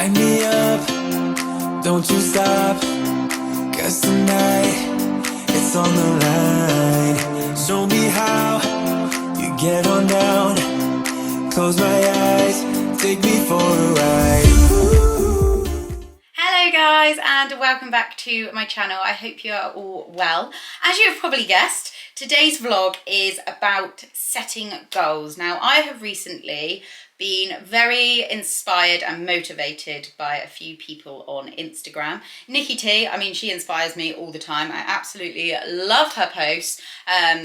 Light me up, don't you stop, 'cause tonight it's on the line. Show me how you get on down. Close my eyes, take me for a ride. Hello guys, and welcome back to my channel. I hope you are all well. As you have probably guessed, today's vlog is about setting goals. Now, I have recently been very inspired and motivated by a few people on Instagram. Nikki T, I mean, she inspires me all the time. I absolutely loved her posts,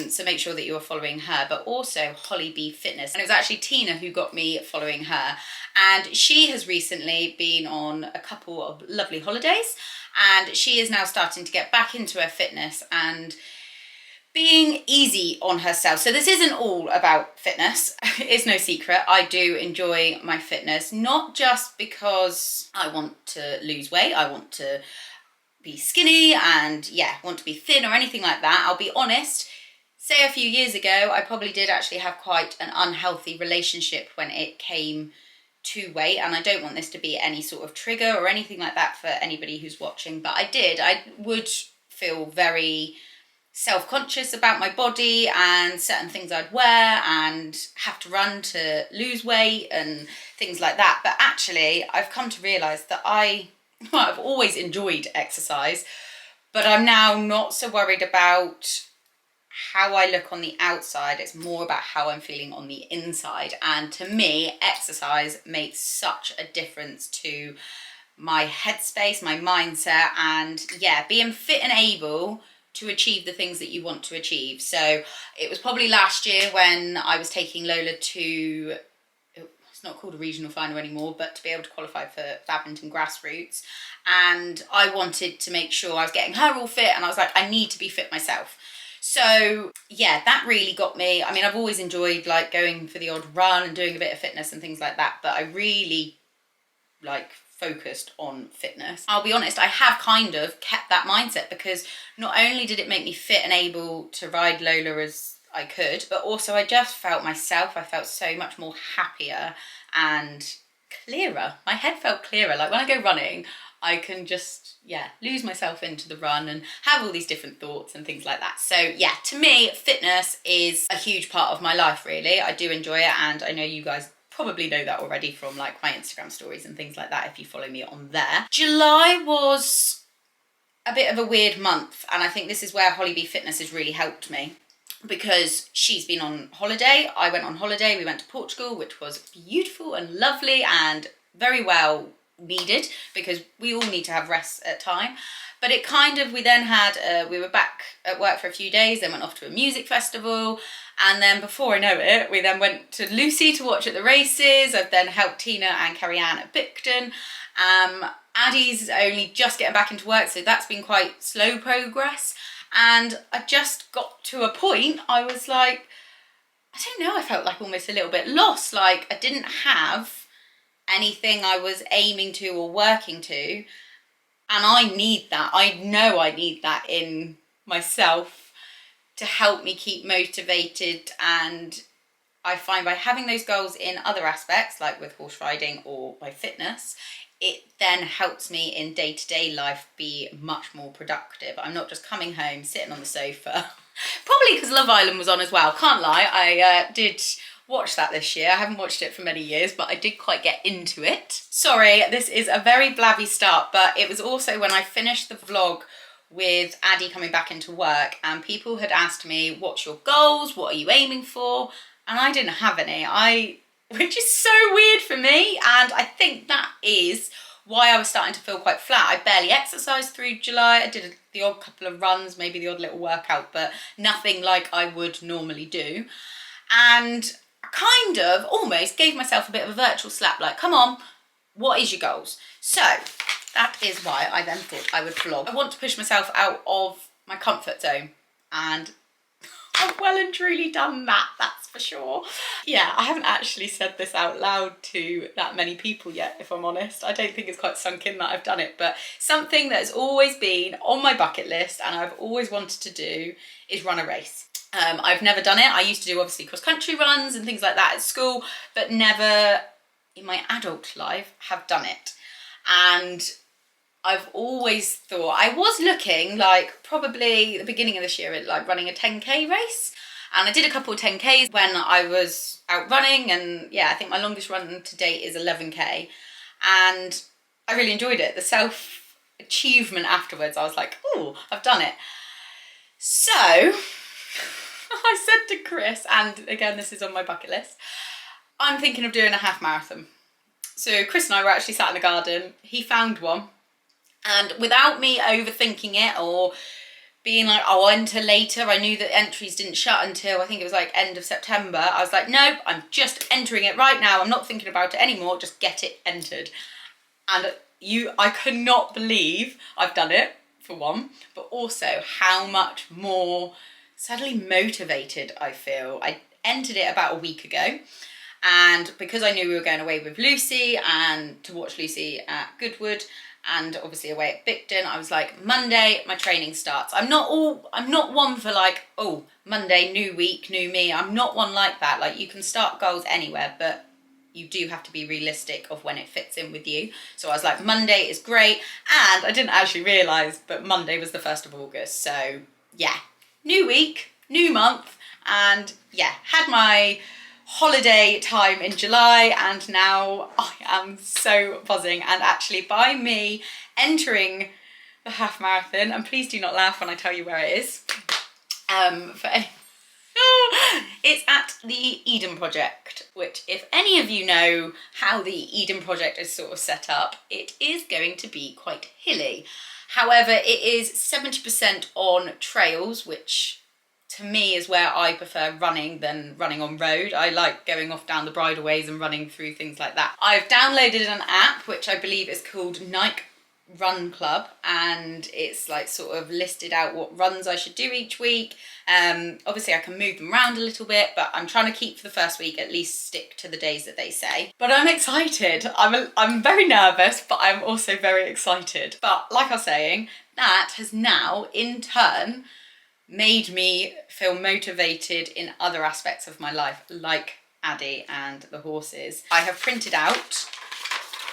so make sure that you are following her, but also Holly B Fitness. And it was actually Tina who got me following her. And she has recently been on a couple of lovely holidays, and she is now starting to get back into her fitness and being easy on herself. So this isn't all about fitness. It's no secret. I do enjoy my fitness, not just because I want to lose weight. I want to be skinny and want to be thin or anything like that. I'll be honest, say a few years ago, I probably did actually have quite an unhealthy relationship when it came to weight, and I don't want this to be any sort of trigger or anything like that for anybody who's watching, but I would feel very self-conscious about my body and certain things I'd wear and have to run to lose weight and things like that. But actually, I've come to realise that I've always enjoyed exercise, but I'm now not so worried about how I look on the outside. It's more about how I'm feeling on the inside. And to me, exercise makes such a difference to my headspace, my mindset, and being fit and able to achieve the things that you want to achieve. So it was probably last year when I was taking Lola to, it's not called a regional final anymore, but to be able to qualify for badminton grassroots. And I wanted to make sure I was getting her all fit, and I was like, I need to be fit myself. So that really got me. I mean, I've always enjoyed like going for the odd run and doing a bit of fitness and things like that, but I really focused on fitness. I'll be honest, I have kind of kept that mindset, because not only did it make me fit and able to ride Lola as I could, but also I just felt myself. I felt so much more happier and clearer. My head felt clearer. Like when I go running, I can just lose myself into the run and have all these different thoughts and things like that. So to me, fitness is a huge part of my life, really. I do enjoy it, and I know you guys probably know that already from like my Instagram stories and things like that if you follow me on there. July was a bit of a weird month, and I think this is where Holly B Fitness has really helped me, because she's been on holiday. I went on holiday. We went to Portugal, which was beautiful and lovely and very well needed, because we all need to have rest at time. But it kind of, we then had, we were back at work for a few days, then went off to a music festival, and then before I know it, we then went to Lucy to watch at the races. I've then helped Tina and Carrie Ann at Bicton. Addie's only just getting back into work, so that's been quite slow progress. And I just got to a point, I was like, I don't know, I felt like almost a little bit lost. Like I didn't have anything I was aiming to or working to, and I need that. I know I need that in myself to help me keep motivated. And I find by having those goals in other aspects, like with horse riding or my fitness, it then helps me in day-to-day life be much more productive. I'm not just coming home, sitting on the sofa. Probably because Love Island was on as well. Can't lie, I did watch that this year. I haven't watched it for many years, but I did quite get into it. Sorry, this is a very blabby start, but it was also when I finished the vlog with Addie coming back into work, and people had asked me, what's your goals? What are you aiming for? And I didn't have any, which is so weird for me. And I think that is why I was starting to feel quite flat. I barely exercised through July. I did the odd couple of runs, maybe the odd little workout, but nothing like I would normally do. And kind of almost gave myself a bit of a virtual slap, like, come on, what is your goals? So that is why I then thought I would vlog. I want to push myself out of my comfort zone, and I've well and truly done that, that's for sure. I haven't actually said this out loud to that many people yet, if I'm honest. I don't think it's quite sunk in that I've done it, but something that has always been on my bucket list and I've always wanted to do is run a race. I've never done it. I used to do obviously cross-country runs and things like that at school, but never in my adult life have done it. And I've always thought, I was looking like probably the beginning of this year at like running a 10k race. And I did a couple of 10ks when I was out running, and yeah, I think my longest run to date is 11k. And I really enjoyed it. The self-achievement afterwards, I was like, oh, I've done it. So I said to Chris, and again, this is on my bucket list, I'm thinking of doing a half marathon. So Chris and I were actually sat in the garden. He found one. And without me overthinking it or being like, I'll enter later, I knew that entries didn't shut until I think it was like end of September. I was like, nope, I'm just entering it right now. I'm not thinking about it anymore. Just get it entered. And I cannot believe I've done it, for one, but also how much more suddenly motivated I feel. I entered it about a week ago. And because I knew we were going away with Lucy and to watch Lucy at Goodwood, and obviously away at Bicton, I was like, Monday my training starts. I'm not one for like, oh, Monday, new week, new me. I'm not one like that. Like, you can start goals anywhere, but you do have to be realistic of when it fits in with you. So I was like, Monday is great. And I didn't actually realise, but Monday was the 1st of August. So yeah, new week, new month. And yeah, had my holiday time in July, and now I am so buzzing. And actually, by me entering the half marathon, and please do not laugh when I tell you where it is, it's at the Eden Project, which, if any of you know how the Eden Project is sort of set up, it is going to be quite hilly. However, it is 70% on trails, which to me is where I prefer running than running on road. I like going off down the bridleways and running through things like that. I've downloaded an app which I believe is called Nike Run Club, and it's like sort of listed out what runs I should do each week. Obviously I can move them around a little bit, but I'm trying to keep for the first week at least stick to the days that they say. But I'm excited. I'm very nervous, but I'm also very excited. But like I was saying, that has now in turn made me feel motivated in other aspects of my life, like Addie and the horses. I have printed out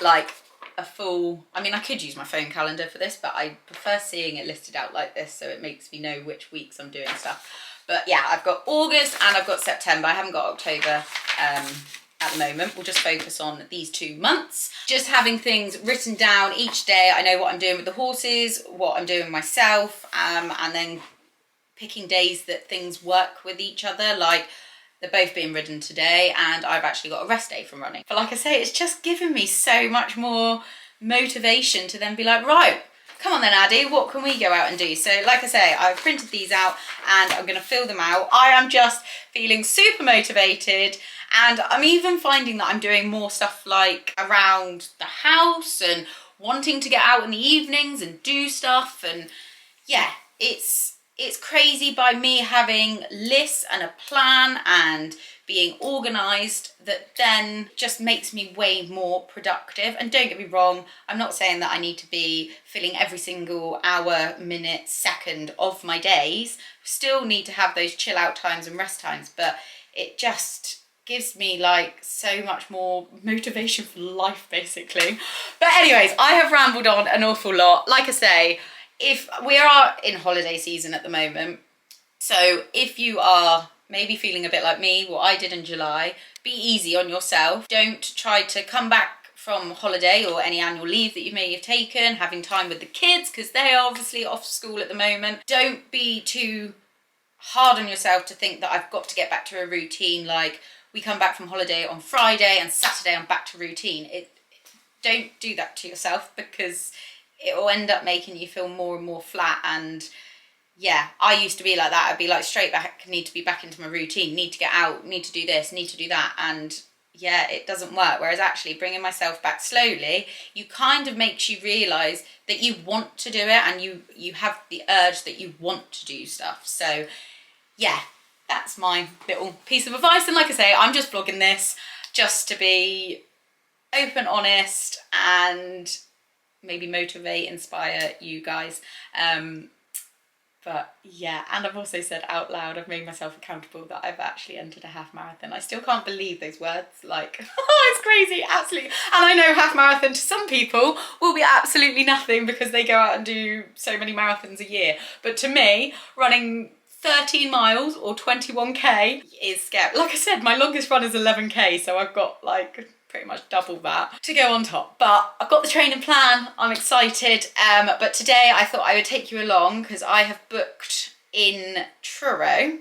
like a full, I mean, I could use my phone calendar for this, but I prefer seeing it listed out like this so it makes me know which weeks I'm doing stuff. But yeah, I've got August and I've got September. I haven't got October at the moment. We'll just focus on these 2 months. Just having things written down each day. I know what I'm doing with the horses, what I'm doing myself, and then picking days that things work with each other, like they're both being ridden today and I've actually got a rest day from running. But like I say, it's just given me so much more motivation to then be like, right, come on then Addie, what can we go out and do? So like I say, I've printed these out and I'm going to fill them out. I am just feeling super motivated, and I'm even finding that I'm doing more stuff like around the house and wanting to get out in the evenings and do stuff. And yeah, it's crazy by me having lists and a plan and being organised that then just makes me way more productive. And don't get me wrong, I'm not saying that I need to be filling every single hour, minute, second of my days. Still need to have those chill out times and rest times, but it just gives me like so much more motivation for life basically. But anyways, I have rambled on an awful lot. Like I say, if we are in holiday season at the moment, so if you are maybe feeling a bit like me, what I did in July, be easy on yourself. Don't try to come back from holiday or any annual leave that you may have taken, having time with the kids because they are obviously off school at the moment. Don't be too hard on yourself to think that I've got to get back to a routine, like we come back from holiday on Friday and Saturday I'm back to routine. Don't do that to yourself, because it will end up making you feel more and more flat. And yeah, I used to be like that. I'd be like straight back, need to be back into my routine, need to get out, need to do this, need to do that. And yeah, it doesn't work. Whereas actually bringing myself back slowly, you kind of makes you realise that you want to do it and you have the urge that you want to do stuff. So yeah, that's my little piece of advice. And like I say, I'm just vlogging this just to be open, honest, and maybe motivate, inspire you guys. But yeah, and I've also said out loud, I've made myself accountable that I've actually entered a half marathon. I still can't believe those words, like, oh, it's crazy, absolutely. And I know half marathon to some people will be absolutely nothing because they go out and do so many marathons a year. But to me, running 13 miles or 21k is scary. Like I said, my longest run is 11k, so I've got like pretty much double that to go on top. But I've got the training plan, I'm excited. But today I thought I would take you along because I have booked in Truro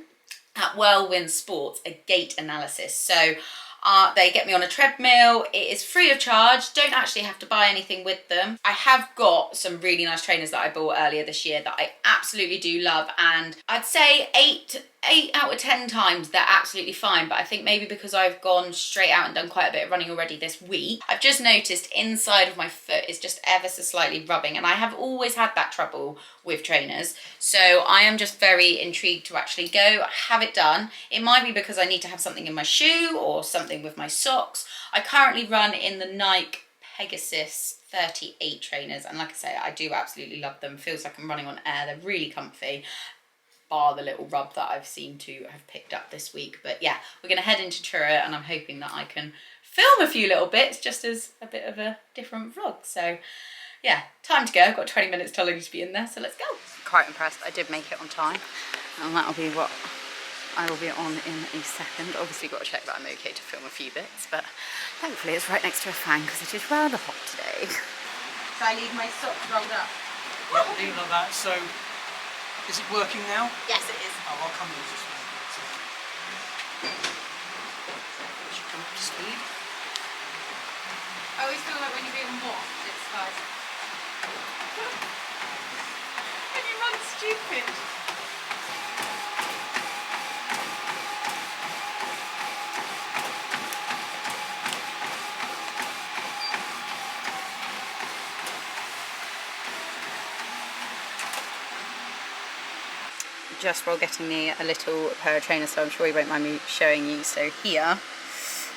at Whirlwind Sports a gait analysis. So they get me on a treadmill. It is free of charge. Don't actually have to buy anything with them. I have got some really nice trainers that I bought earlier this year that I absolutely do love, and I'd say 8 out of 10 times they're absolutely fine. But I think maybe because I've gone straight out and done quite a bit of running already this week, I've just noticed inside of my foot is just ever so slightly rubbing, and I have always had that trouble with trainers. So I am just very intrigued to actually go have it done. It might be because I need to have something in my shoe or something with my socks. I currently run in the Nike Pegasus 38 trainers, and like I say, I do absolutely love them. Feels like I'm running on air. They're really comfy, bar the little rub that I've seemed to have picked up this week. But yeah, we're going to head into Truro, and I'm hoping that I can film a few little bits just as a bit of a different vlog. So yeah, time to go. I've got 20 minutes till I need to be in there, so let's go. Quite impressed. I did make it on time, and that'll be what I will be on in a second. Obviously got to check that I'm okay to film a few bits, but thankfully it's right next to a fan because it is rather hot today. So I leave my socks rolled up. Yeah, leave it like that. So, is it working now? Yes, it is. Oh, I'll come use this one. Should come up to speed. I always feel like when you're being washed, it's like when you run stupid. Just while getting me a little pair of trainers, so I'm sure you won't mind me showing you. So here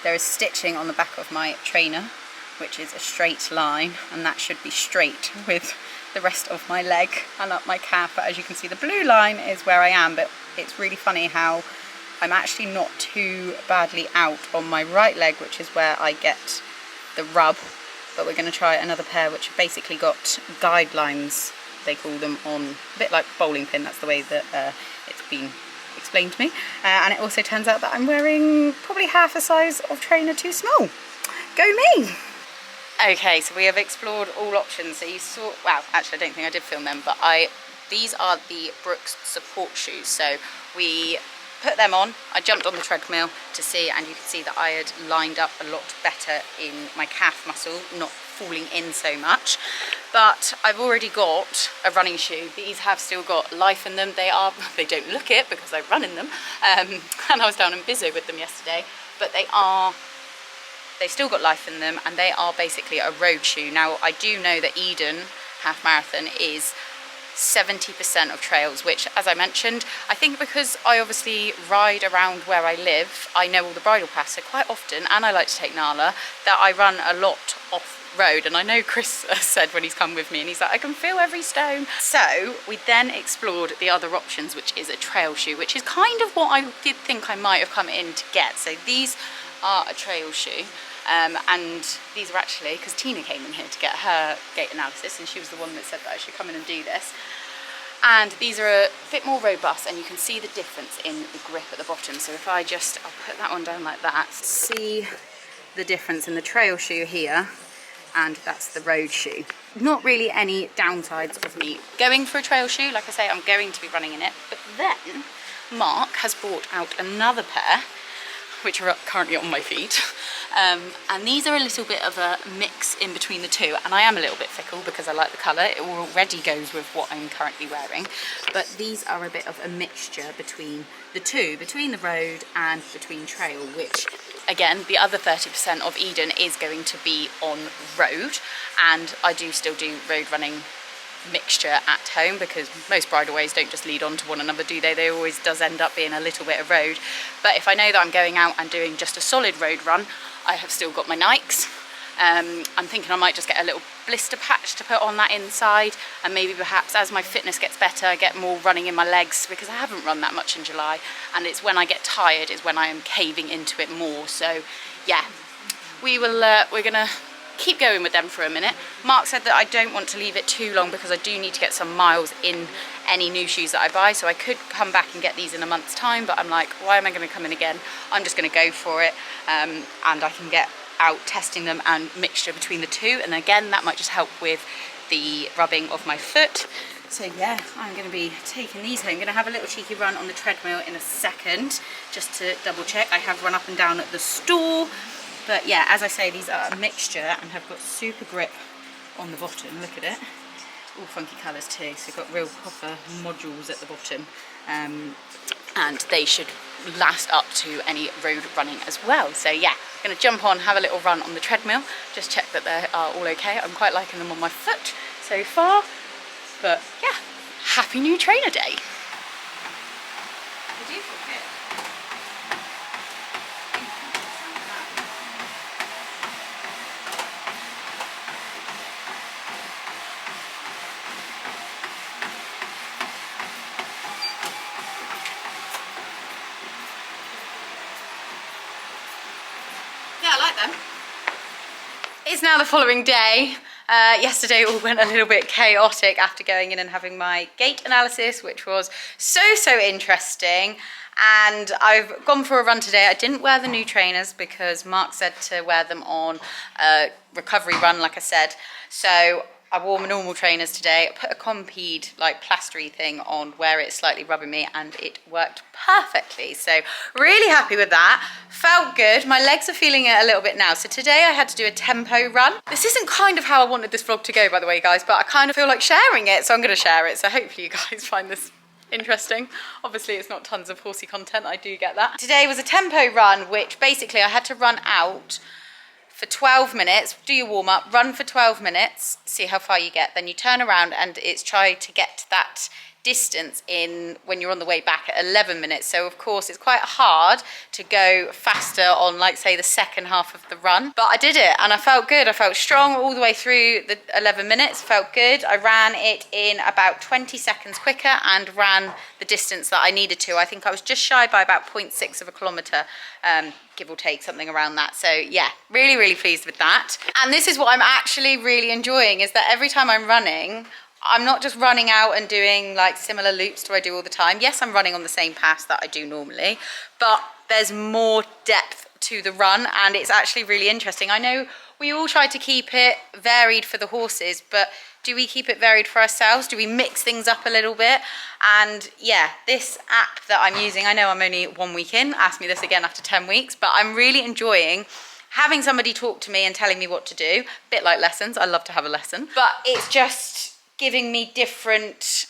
there is stitching on the back of my trainer, which is a straight line, and that should be straight with the rest of my leg and up my calf. But as you can see, the blue line is where I am, but it's really funny how I'm actually not too badly out on my right leg, which is where I get the rub. But we're going to try another pair which have basically got guidelines, they call them, on a bit like bowling pin. That's the way that it's been explained to me. And it also turns out that I'm wearing probably half a size of trainer too small. Go me! Okay, so we have explored all options. So you saw, wow, actually I don't think I did film them, but these are the Brooks support shoes. So we put them on, I jumped on the treadmill to see, and you can see that I had lined up a lot better in my calf muscle, not falling in so much. But I've already got a running shoe. These have still got life in them. They don't look it because I run in them, and I was down in Bizzo with them yesterday, but they've still got life in them, and they are basically a road shoe. Now I do know that Eden half marathon is 70% of trails, which, as I mentioned, I think because I obviously ride around where I live, I know all the bridle paths, so quite often, and I like to take Nala, that I run a lot off road. And I know Chris said when he's come with me, and he's like, I can feel every stone. So we then explored the other options, which is a trail shoe, which is kind of what I did think I might have come in to get. So these are a trail shoe. And these are actually, because Tina came in here to get her gait analysis, and she was the one that said that I should come in and do this. And these are a bit more robust, and you can see the difference in the grip at the bottom. So if I'll put that one down like that, see the difference in the trail shoe here, and that's the road shoe. Not really any downsides of me going for a trail shoe. Like I say, I'm going to be running in it. But then Mark has brought out another pair, which are currently on my feet, and these are a little bit of a mix in between the two, and I am a little bit fickle because I like the colour. It already goes with what I'm currently wearing, but these are a bit of a mixture between the two, between the road and between trail, which again, the other 30% of Eden is going to be on road, and I do still do road running mixture at home because most bridleways don't just lead on to one another, do they? There always does end up being a little bit of road. But if I know that I'm going out and doing just a solid road run, I have still got my Nikes, I'm thinking I might just get a little blister patch to put on that inside, and maybe perhaps as my fitness gets better I get more running in my legs, because I haven't run that much in July, and it's when I get tired is when I am caving into it more. So yeah, we're gonna keep going with them for a minute. Mark said that I don't want to leave it too long because I do need to get some miles in any new shoes that I buy, so I could come back and get these in a month's time, but I'm like, why am I going to come in again? I'm just going to go for it, and I can get out testing them and mixture between the two, and again that might just help with the rubbing of my foot. So yeah, I'm going to be taking these home. I'm going to have a little cheeky run on the treadmill in a second just to double check. I have run up and down at the store. But yeah, as I say, these are a mixture and have got super grip on the bottom. Look at it. All funky colours too. So you've got real proper modules at the bottom. And they should last up to any road running as well. So yeah, I'm going to jump on, have a little run on the treadmill. Just check that they are all okay. I'm quite liking them on my foot so far. But yeah, happy new trainer day. They do feel good. Yeah, I like them. It's now the following day. Yesterday all went a little bit chaotic after going in and having my gait analysis, which was so interesting. And I've gone for a run today. I didn't wear the new trainers because Mark said to wear them on a recovery run, like I said. So I wore my normal trainers today. I put a Compeed like plastery thing on where it's slightly rubbing me, and it worked perfectly. So really happy with that. Felt good. My legs are feeling it a little bit now. So today I had to do a tempo run. This isn't kind of how I wanted this vlog to go, by the way, guys, but I kind of feel like sharing it, so I'm going to share it. So hopefully you guys find this interesting. Obviously it's not tons of horsey content, I do get that. Today was a tempo run, which basically I had to run out for 12 minutes, do your warm up, run for 12 minutes, see how far you get, then you turn around, and it's try to get that distance in when you're on the way back at 11 minutes. So of course it's quite hard to go faster on, like, say, the second half of the run, but I did it and I felt good. I felt strong all the way through the 11 minutes, felt good. I ran it in about 20 seconds quicker and ran the distance that I needed to. I think I was just shy by about 0.6 of a kilometre, give or take, something around that. So yeah, really pleased with that. And this is what I'm actually really enjoying, is that every time I'm running, I'm not just running out and doing like similar loops to I do all the time. Yes, I'm running on the same path that I do normally, but there's more depth to the run, and it's actually really interesting. I know we all try to keep it varied for the horses, but do we keep it varied for ourselves? Do we mix things up a little bit? And yeah, this app that I'm using, I know I'm only 1 week in, ask me this again after 10 weeks, but I'm really enjoying having somebody talk to me and telling me what to do. A bit like lessons, I love to have a lesson, but it's just giving me different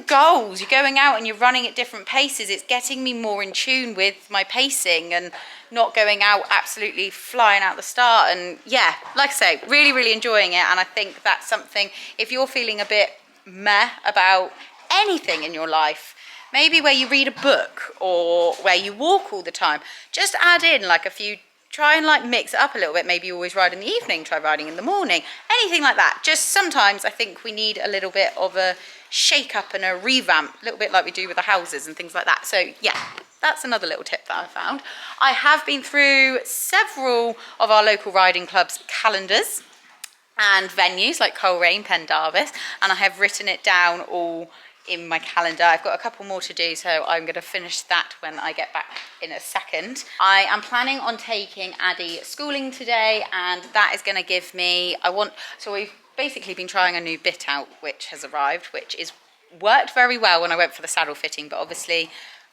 goals. You're going out and you're running at different paces. It's getting me more in tune with my pacing and not going out absolutely flying out the start. And yeah, like I say, really enjoying it. And I think that's something, if you're feeling a bit meh about anything in your life, maybe where you read a book or where you walk all the time, just add in like a few, try and like mix it up a little bit. Maybe you always ride in the evening, try riding in the morning, anything like that. Just sometimes I think we need a little bit of a shake up and a revamp, a little bit like we do with the houses and things like that. So yeah, that's another little tip that I found. I have been through several of our local riding clubs' calendars and venues like Coleraine, Pendarvis, and I have written it down all in my calendar. I've got a couple more to do, so I'm going to finish that when I get back in a second. I am planning on taking Addie schooling today, and that is going to give me, so we've basically been trying a new bit out which has arrived, which is worked very well when I went for the saddle fitting, but obviously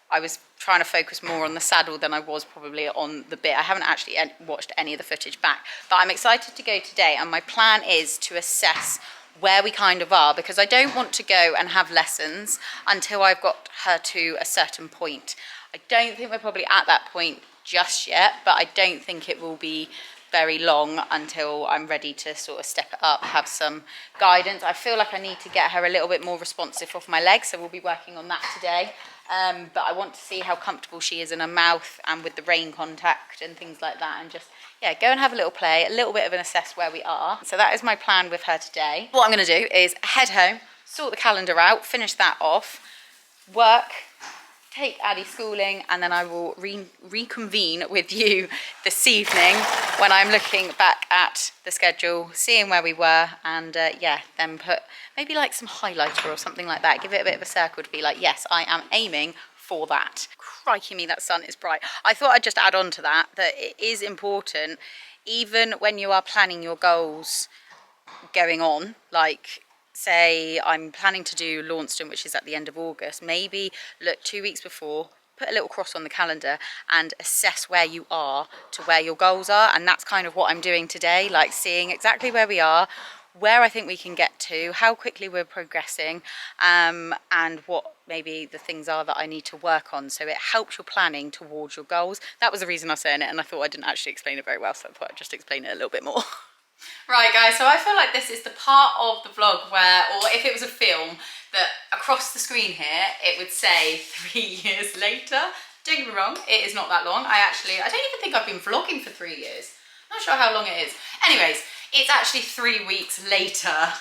I was trying to focus more on the saddle than I was probably on the bit. I haven't actually watched any of the footage back, but I'm excited to go today, and my plan is to assess where we kind of are, because I don't want to go and have lessons until I've got her to a certain point. I don't think we're probably at that point just yet, but I don't think it will be very long until I'm ready to sort of step it up, have some guidance. I feel like I need to get her a little bit more responsive off my legs, so we'll be working on that today. But I want to see how comfortable she is in her mouth and with the rein contact and things like that, and just, yeah, go and have a little play, a little bit of an assess where we are. So that is my plan with her today. What I'm going to do is head home, sort the calendar out, finish that off, work, take Addie schooling, and then I will reconvene with you this evening when I'm looking back at the schedule, seeing where we were, and yeah, then put maybe like some highlighter or something like that, give it a bit of a circle to be like, yes, I am aiming for that. Crikey me, that sun is bright. I thought I'd just add on to that it is important, even when you are planning your goals going on, like say I'm planning to do Launceston, which is at the end of August, maybe look 2 weeks before, put a little cross on the calendar and assess where you are to where your goals are. And that's kind of what I'm doing today, like seeing exactly where we are, where I think we can get to, how quickly we're progressing, and what maybe the things are that I need to work on. So it helps your planning towards your goals. That was the reason I was saying it, and I thought I didn't actually explain it very well, so I thought I'd just explain it a little bit more. Right guys, so I feel like this is the part of the vlog where, or if it was a film, that across the screen here it would say 3 years later. Don't get me wrong, it is not that long. I don't even think I've been vlogging for 3 years. Not sure how long it is. Anyways, it's actually 3 weeks later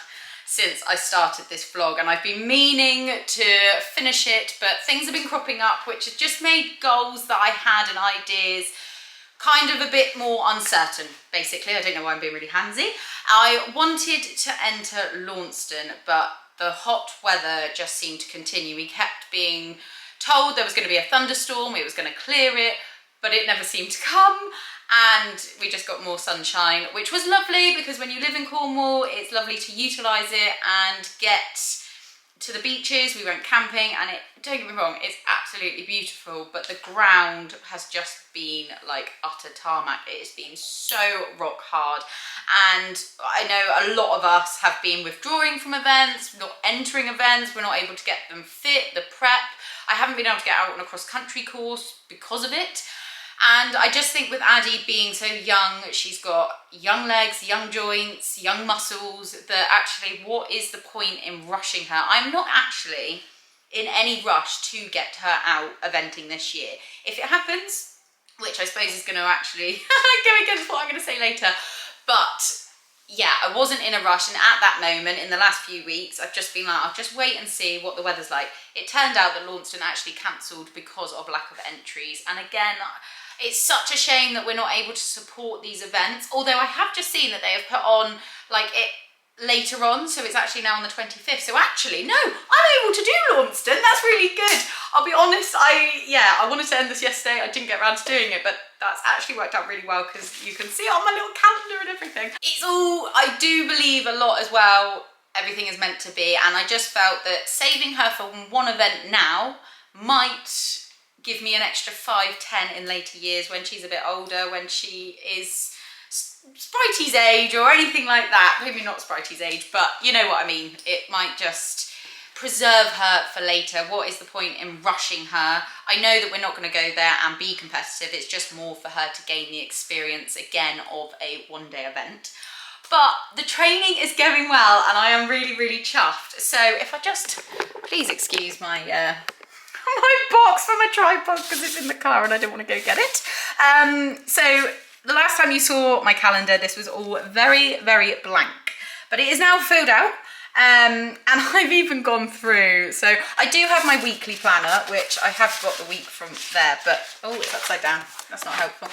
since I started this vlog, and I've been meaning to finish it, but things have been cropping up which have just made goals that I had and ideas kind of a bit more uncertain, basically. I don't know why I'm being really handsy. I wanted to enter Launceston, but the hot weather just seemed to continue. We kept being told there was going to be a thunderstorm, it was going to clear it, but it never seemed to come, and we just got more sunshine, which was lovely because when you live in Cornwall, it's lovely to utilise it and get to the beaches. We went camping, and don't get me wrong, it's absolutely beautiful, but the ground has just been like utter tarmac. It has been so rock hard, and I know a lot of us have been withdrawing from events, not entering events. We're not able to get them fit, the prep. I haven't been able to get out on a cross-country course because of it. And I just think with Addie being so young, she's got young legs, young joints, young muscles, that actually what is the point in rushing her? I'm not actually in any rush to get her out eventing this year. If it happens, which I suppose is going to actually go against what I'm going to say later, but yeah, I wasn't in a rush, and at that moment in the last few weeks I've just been like, I'll just wait and see what the weather's like. It turned out that Launceston actually cancelled because of lack of entries, and again, it's such a shame that we're not able to support these events, although I have just seen that they have put on like it later on, so it's actually now on the 25th. So actually, no, I'm able to do Launceston. That's really good. I'll be honest, I wanted to end this yesterday. I didn't get around to doing it, but that's actually worked out really well because you can see it on my little calendar and everything. It's all, I do believe a lot as well, everything is meant to be, and I just felt that saving her for one event now might give me an extra 5-10 in later years when she's a bit older, when she is Spritey's age or anything like that. Maybe not Spritey's age, but you know what I mean. It might just preserve her for later. What is the point in rushing her? I know that we're not going to go there and be competitive. It's just more for her to gain the experience again of a one-day event. But the training is going well, and I am really, really chuffed. So if I just, please excuse my my box for my tripod because it's in the car and I don't want to go get it. So the last time you saw my calendar, this was all very, very blank, but it is now filled out. And I've even gone through, so I do have my weekly planner, which I have got the week from there, but oh, it's upside down. That's not helpful.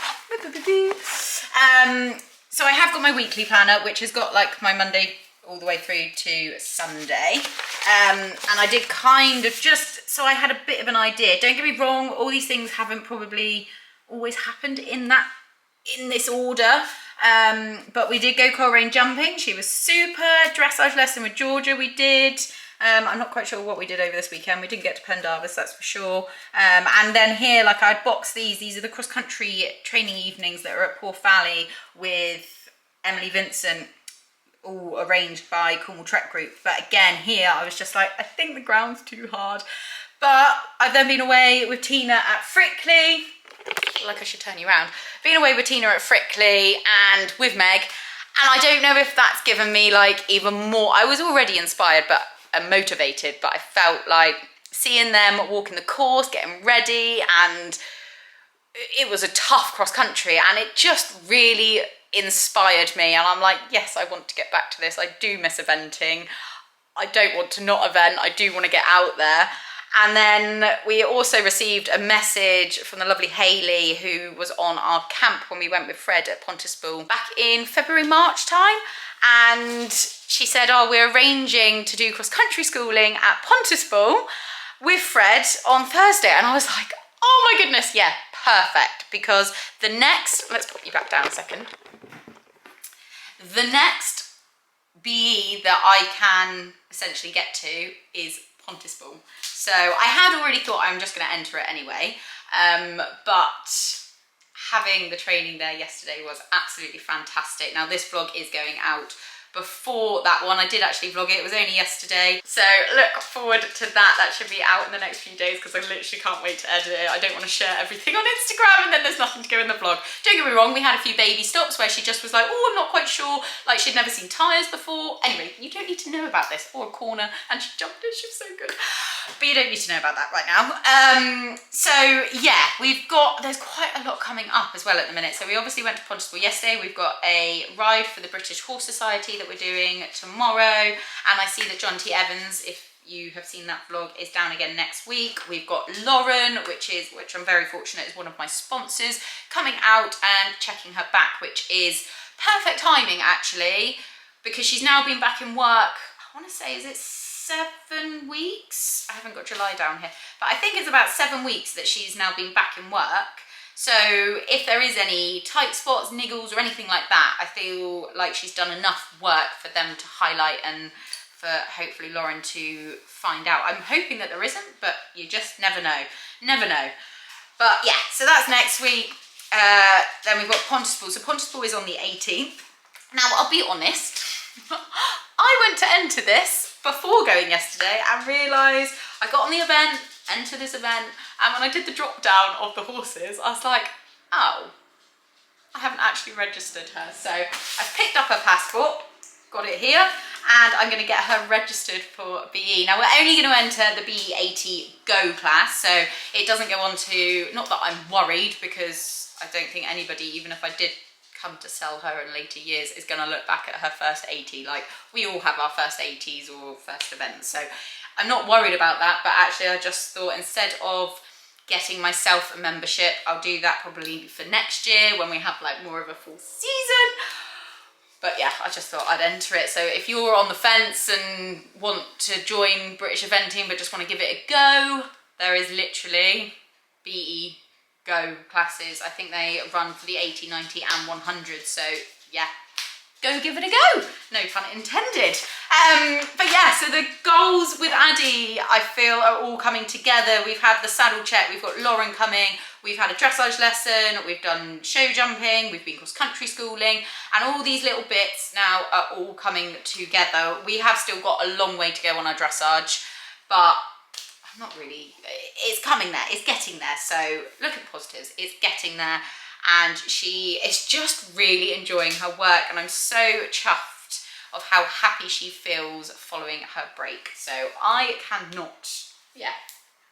So I have got my weekly planner, which has got like my Monday all the way through to Sunday, and I did kind of just, so I had a bit of an idea. Don't get me wrong, all these things haven't probably always happened in this order, but we did go Coleraine jumping. She was super. Dressage lesson with Georgia we did. I'm not quite sure what we did over this weekend. We didn't get to Pendarvis, that's for sure. And then here, like, I'd boxed these are the cross-country training evenings that are at Porth Valley with Emily Vincent, all arranged by Cornwall Trek Group. But again, here I was just like, I think the ground's too hard. But I've then been away with Tina at Frickley. like I should turn you around. Been away with Tina at Frickley and with Meg, and I don't know if that's given me like even more. I was already inspired but motivated, but I felt like seeing them walking the course, getting ready, and it was a tough cross country, and it just really inspired me. And I'm like, yes, I want to get back to this. I do miss eventing. I don't want to not event. I do want to get out there. And then we also received a message from the lovely Hayley, who was on our camp when we went with Fred at Pontypool back in February, March time. And she said, oh, we're arranging to do cross-country schooling at Pontypool with Fred on Thursday. And I was like, oh my goodness, yeah, perfect. Because the next, let's put you back down a second. The next BE that I can essentially get to is Pontypool. So I had already thought I'm just going to enter it anyway, but having the training there yesterday was absolutely fantastic. Now this vlog is going out before that one. I did actually vlog it. It was only yesterday. So look forward to that. That should be out in the next few days because I literally can't wait to edit it. I don't want to share everything on Instagram and then there's nothing to go in the vlog. Don't get me wrong, we had a few baby stops where she just was like, oh, I'm not quite sure. Like she'd never seen tyres before. Anyway, you don't need to know about this. Or a corner, and she jumped in, she was so good. But you don't need to know about that right now. So yeah, there's quite a lot coming up as well at the minute. So we obviously went to Pontypool yesterday. We've got a ride for the British Horse Society that we're doing tomorrow, and I see that John T. Evans, if you have seen that vlog, is down again next week. We've got Lauren, which I'm very fortunate is one of my sponsors, coming out and checking her back, which is perfect timing actually, because she's now been back in work. I want to say, is it 7 weeks? I haven't got July down here, but I think it's about 7 weeks that she's now been back in work. So if there is any tight spots, niggles or anything like that, I feel like she's done enough work for them to highlight and for hopefully Lauren to find out. I'm hoping that there isn't, but you just never know. Never know. But yeah, so that's next week. Then we've got Pontypool. So Pontypool is on the 18th. Now, I'll be honest, I went to enter this before going yesterday and realised I got on the event, enter this event, and when I did the drop down of the horses, I was like, oh, I haven't actually registered her. So I've picked up her passport, got it here, and I'm going to get her registered for BE. Now we're only going to enter the BE 80 Go class, so it doesn't go on to, not that I'm worried, because I don't think anybody, even if I did come to sell her in later years, is going to look back at her first 80. Like, we all have our first 80s or first events, so I'm not worried about that. But actually I just thought, instead of getting myself a membership, I'll do that probably for next year when we have like more of a full season. But yeah, I just thought I'd enter it. So if you're on the fence and want to join British eventing but just want to give it a go, there is literally BE Go classes. I think they run for the 80, 90 and 100. So yeah, go give it a go. No pun intended. But yeah, so the goals with Addie, I feel, are all coming together. We've had the saddle check, we've got Lauren coming, we've had a dressage lesson, we've done show jumping, we've been cross-country schooling, and all these little bits now are all coming together. We have still got a long way to go on our dressage, but I'm not really, it's coming there, it's getting there. So look at the positives, it's getting there. And she is just really enjoying her work, and I'm so chuffed of how happy she feels following her break. So I cannot, yeah,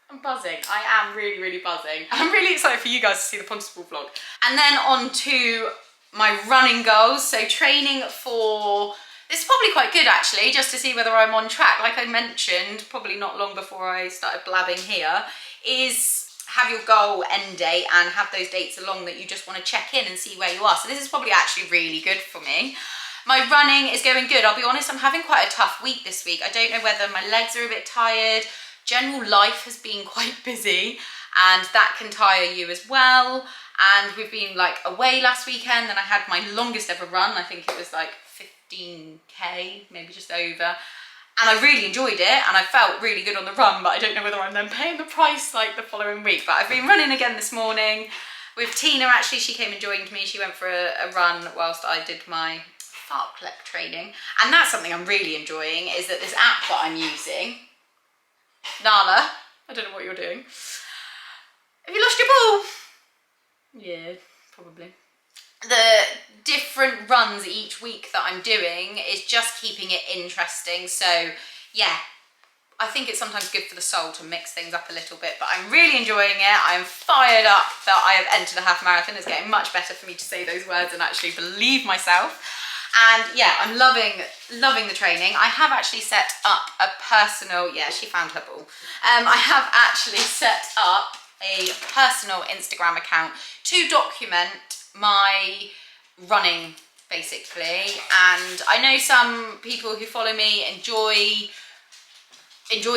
I'm buzzing. I am really, really buzzing. I'm really excited for you guys to see the Pontypool vlog. And then on to my running goals. So training for, this is probably quite good actually, just to see whether I'm on track. Like I mentioned, probably not long before I started blabbing here, is have your goal end date and have those dates along that you just want to check in and see where you are. So this is probably actually really good for me. My running is going good. I'll be honest, I'm having quite a tough week this week. I don't know whether my legs are a bit tired. General life has been quite busy, and that can tire you as well. And we've been like away last weekend, and I had my longest ever run. I think it was like 15k, maybe just over. And I really enjoyed it, and I felt really good on the run, but I don't know whether I'm then paying the price like the following week. But I've been running again this morning with Tina. Actually, she came and joined me. She went for a run whilst I did my fartlek training. And that's something I'm really enjoying, is that this app that I'm using, Nala, I don't know what you're doing. Have you lost your ball? Yeah, probably. The different runs each week that I'm doing is just keeping it interesting. So yeah, I think it's sometimes good for the soul to mix things up a little bit, but I'm really enjoying it. I'm fired up that I have entered a half marathon. It's getting much better for me to say those words and actually believe myself. And yeah, I'm loving the training. I have actually set up a personal, yeah, she found her ball. I have actually set up a personal Instagram account to document my running, basically. And I know some people who follow me enjoy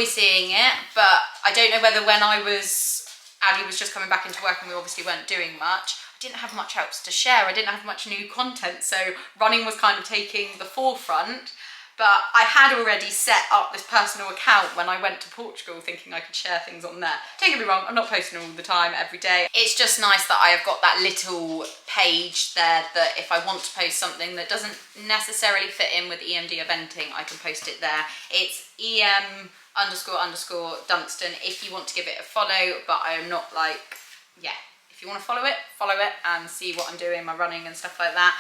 seeing it, but I don't know whether when Addie was just coming back into work and we obviously weren't doing much, I didn't have much else to share. I didn't have much new content, so running was kind of taking the forefront. But I had already set up this personal account when I went to Portugal, thinking I could share things on there. Don't get me wrong, I'm not posting all the time, every day. It's just nice that I have got that little page there that if I want to post something that doesn't necessarily fit in with emdeventing, I can post it there. It's __Dunstan if you want to give it a follow, but I am not like, yeah. If you want to follow it and see what I'm doing, my running and stuff like that.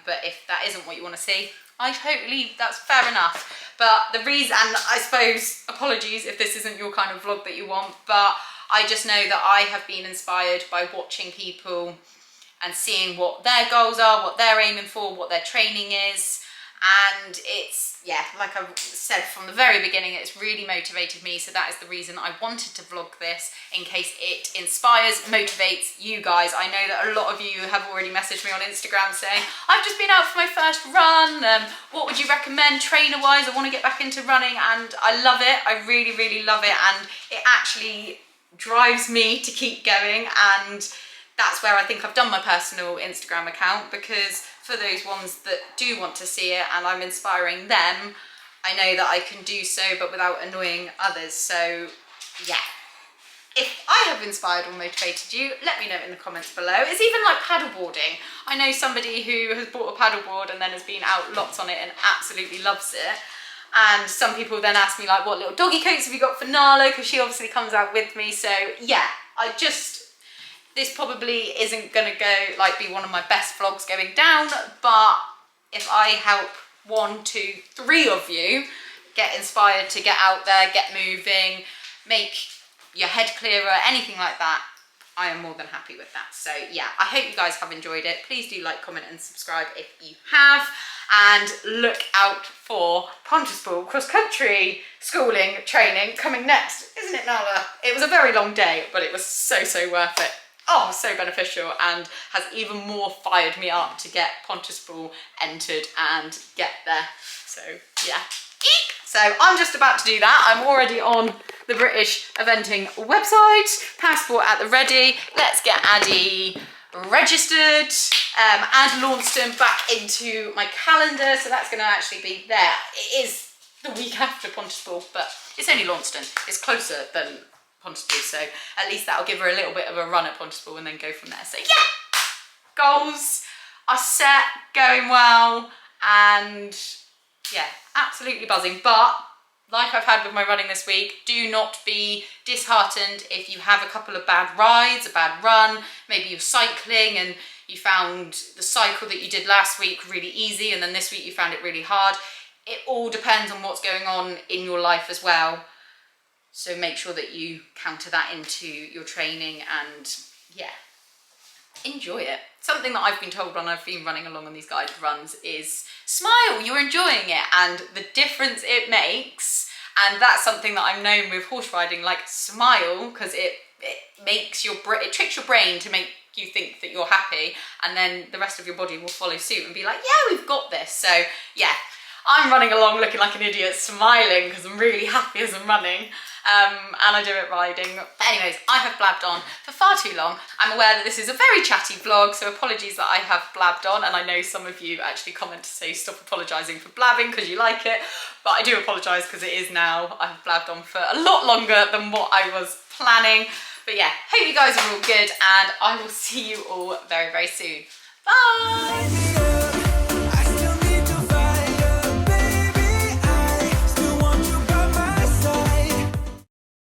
But if that isn't what you want to see, that's fair enough. But the reason, and I suppose, apologies if this isn't your kind of vlog that you want, but I just know that I have been inspired by watching people and seeing what their goals are, what they're aiming for, what their training is. And it's, yeah, like I've said from the very beginning, it's really motivated me. So that is the reason I wanted to vlog this, in case it inspires, motivates you guys. I know that a lot of you have already messaged me on Instagram saying, I've just been out for my first run. What would you recommend trainer-wise? I want to get back into running, and I love it. I really, really love it. And it actually drives me to keep going. And that's where I think I've done my personal Instagram account, because for those ones that do want to see it and I'm inspiring them, I know that I can do so, but without annoying others. So yeah, if I have inspired or motivated you, let me know in the comments below. It's even like paddleboarding. I know somebody who has bought a paddleboard and then has been out lots on it and absolutely loves it. And some people then ask me like, what little doggy coats have you got for Nala? Because she obviously comes out with me. So yeah, this probably isn't gonna be one of my best vlogs going down, but if I help 1, 2, 3 of you get inspired to get out there, get moving, make your head clearer, anything like that, I am more than happy with that. So yeah, I hope you guys have enjoyed it. Please do like, comment and subscribe if you have, and look out for Pontosport cross-country schooling training coming next, isn't it, Nala? It was a very long day, but it was so worth it. Oh, so beneficial, and has even more fired me up to get Pontosport entered and get there. So yeah. Eek! So I'm just about to do that. I'm already on the British Eventing website, passport at the ready. Let's get Addie registered, add Launceston back into my calendar. So that's going to actually be there. It is the week after Pontosport, but it's only Launceston. It's closer than Pontosport, so at least that'll give her a little bit of a run at Pontosport and then go from there. So yeah, goals are set, going well, and yeah, absolutely buzzing. But like I've had with my running this week, do not be disheartened if you have a couple of bad rides, a bad run. Maybe you're cycling and you found the cycle that you did last week really easy, and then this week you found it really hard. It all depends on what's going on in your life as well. So make sure that you counter that into your training and yeah, enjoy it. Something that I've been told when I've been running along on these guided runs is smile, you're enjoying it, and the difference it makes. And that's something that I'm known with horse riding, like smile, because it tricks your brain to make you think that you're happy, and then the rest of your body will follow suit and be like, yeah, we've got this. So yeah, I'm running along looking like an idiot, smiling because I'm really happy as I'm running. And I do it riding. Anyways, I have blabbed on for far too long. I'm aware that this is a very chatty vlog, so apologies that I have blabbed on, and I know some of you actually comment to say stop apologising for blabbing because you like it, but I do apologise because it is now. I have blabbed on for a lot longer than what I was planning. But yeah, hope you guys are all good, and I will see you all very, very soon. Bye!